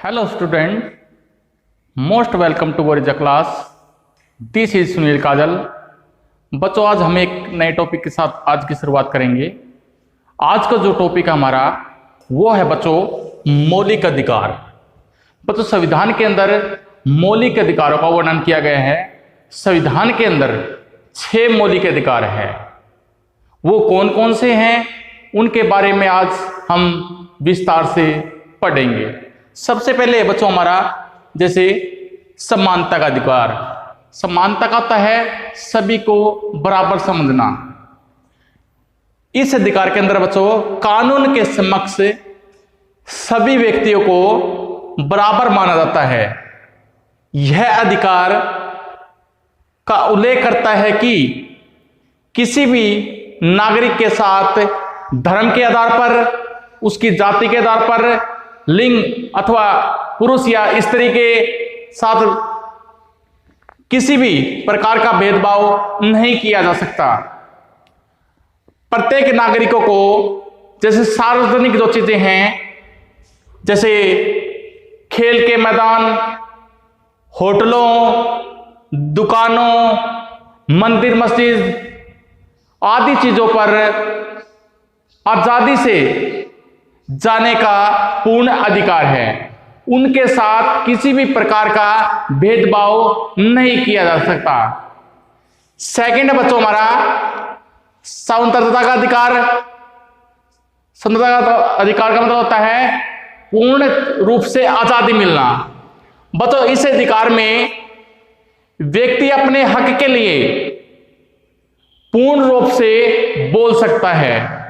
Hello student, most welcome to Gorija class. This is Sunil काजल। बच्चों आज हम एक नए टॉपिक के साथ आज की शुरुआत करेंगे। आज का जो टॉपिक हमारा वो है बच्चों मौलिक अधिकार। बच्चों संविधान के अंदर मौलिक अधिकारों का वर्णन किया गया है। संविधान के अंदर 6 मौलिक अधिकार है। वो कौन कौन से हैं उनके बारे में आज हम विस्तार से पढ़ेंगे। सबसे पहले बच्चों हमारा जैसे समानता का अधिकार। समानता का होता है सभी को बराबर समझना। इस अधिकार के अंदर बच्चों कानून के समक्ष सभी व्यक्तियों को बराबर माना जाता है। यह अधिकार का उल्लेख करता है कि किसी भी नागरिक के साथ धर्म के आधार पर, उसकी जाति के आधार पर, लिंग अथवा पुरुष या स्त्री के साथ किसी भी प्रकार का भेदभाव नहीं किया जा सकता। प्रत्येक नागरिकों को जैसे सार्वजनिक जो चीजें हैं जैसे खेल के मैदान, होटलों, दुकानों, मंदिर मस्जिद आदि चीजों पर आजादी से जाने का पूर्ण अधिकार है। उनके साथ किसी भी प्रकार का भेदभाव नहीं किया जा सकता। सेकंड है बच्चों हमारा स्वतंत्रता का अधिकार। स्वतंत्रता का अधिकार का मतलब होता है पूर्ण रूप से आजादी मिलना। बच्चों इस अधिकार में व्यक्ति अपने हक के लिए पूर्ण रूप से बोल सकता है।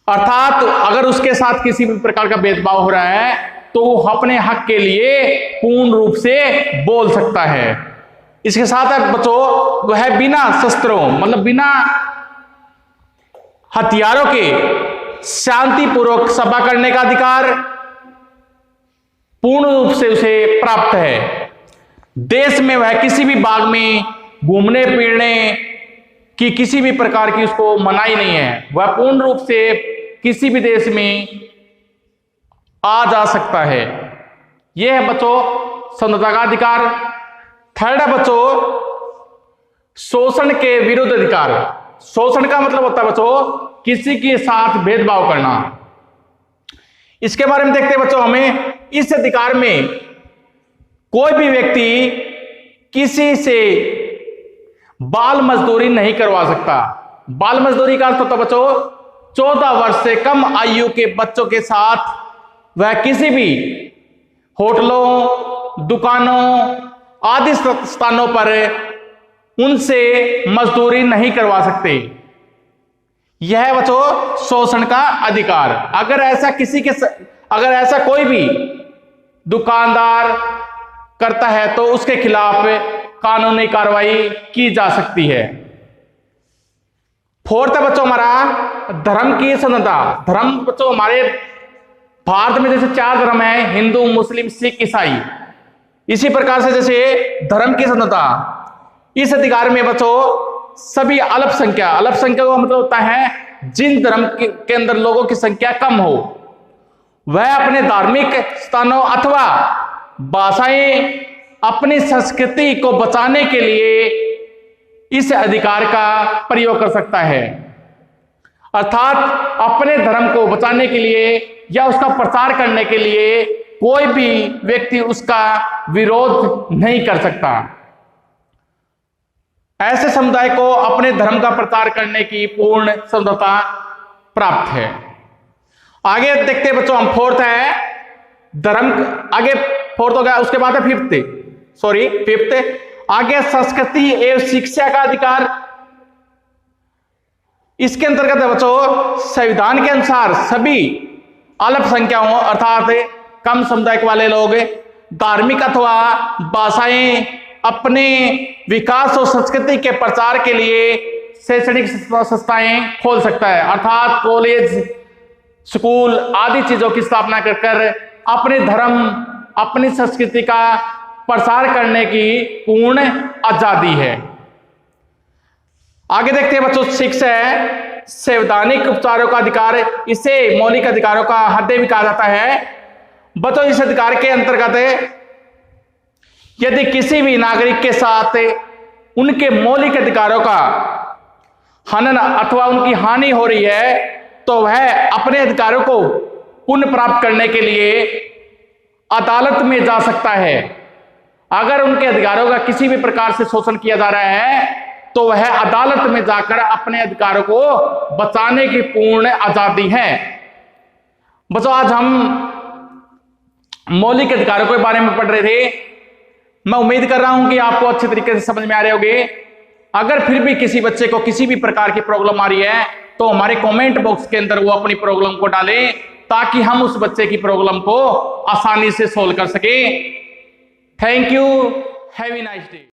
अर्थात अगर उसके साथ किसी भी प्रकार का भेदभाव हो रहा है तो वो अपने हक के लिए पूर्ण रूप से बोल सकता है। इसके साथ है बच्चों वह बिना शस्त्रों मतलब बिना हथियारों के शांतिपूर्वक सभा करने का अधिकार पूर्ण रूप से उसे प्राप्त है। देश में वह किसी भी बाग में घूमने फिरने की किसी भी प्रकार की उसको मनाही नहीं है। वह पूर्ण रूप से किसी भी देश में आ जा सकता है। यह है बच्चों स्वतंत्रता का अधिकार। थर्ड है बच्चों शोषण के विरुद्ध अधिकार। शोषण का मतलब होता है बच्चों किसी के साथ भेदभाव करना। इसके बारे में देखते हैं बच्चों हमें इस अधिकार में कोई भी व्यक्ति किसी से बाल मजदूरी नहीं करवा सकता। बाल मजदूरी का अर्थ होता है बच्चों 14 वर्ष से कम आयु के बच्चों के साथ वह किसी भी होटलों, दुकानों आदि स्थानों पर उनसे मजदूरी नहीं करवा सकते। यह है बच्चों शोषण का अधिकार। अगर ऐसा कोई भी दुकानदार करता है तो उसके खिलाफ कानूनी कार्रवाई की जा सकती है। फोर्थ है बच्चों हमारा धर्म की स्वतंत्रता। धर्म बच्चों हमारे भारत में जैसे 4 धर्म है हिंदू, मुस्लिम, सिख, ईसाई। इसी प्रकार से जैसे धर्म की स्वतंत्रता इस अधिकार में बच्चों सभी अल्पसंख्यक का मतलब होता है जिन धर्म के अंदर लोगों की संख्या कम हो वह अपने धार्मिक स्थानों अथवा भाषाएं अपनी संस्कृति को बचाने के लिए इस अधिकार का प्रयोग कर सकता है। अर्थात अपने धर्म को बचाने के लिए या उसका प्रचार करने के लिए कोई भी व्यक्ति उसका विरोध नहीं कर सकता। ऐसे समुदाय को अपने धर्म का प्रचार करने की पूर्ण स्वतंत्रता प्राप्त है। आगे देखते हैं बच्चों हम फोर्थ है धर्म। आगे फोर्थ हो गया, उसके बाद है फिफ्थ आगे संस्कृति एवं शिक्षा का अधिकार। इसके अंतर्गत बच्चों संविधान के अनुसार सभी अल्पसंख्यकों अर्थात कम समुदाय वाले लोग धार्मिक अथवा भाषाएं अपने विकास और संस्कृति के प्रचार के लिए शैक्षणिक संस्थाएं खोल सकता है। अर्थात कॉलेज, स्कूल आदि चीजों की स्थापना कर अपने धर्म, अपनी संस्कृति का प्रसार करने की पूर्ण आजादी है। आगे देखते हैं बच्चों 6 है संवैधानिक उपचारों का अधिकार। इसे मौलिक अधिकारों का हृदय भी कहा जाता है। बच्चों, इस अधिकार के अंतर्गत यदि किसी भी नागरिक के साथ उनके मौलिक अधिकारों का हनन अथवा उनकी हानि हो रही है तो वह अपने अधिकारों को पुनः प्राप्त करने के लिए अदालत में जा सकता है। अगर उनके अधिकारों का किसी भी प्रकार से शोषण किया जा रहा है तो वह अदालत में जाकर अपने अधिकारों को बचाने की पूर्ण आजादी है। बच्चों, आज हम मौलिक अधिकारों के बारे में पढ़ रहे थे। मैं उम्मीद कर रहा हूं कि आपको अच्छे तरीके से समझ में आ रहे होंगे। अगर फिर भी किसी बच्चे को किसी भी प्रकार की प्रॉब्लम आ रही है तो हमारे कमेंट बॉक्स के अंदर वो अपनी प्रॉब्लम को डालें ताकि हम उस बच्चे की प्रॉब्लम को आसानी से सोल्व कर सकें। Thank you, have a nice day.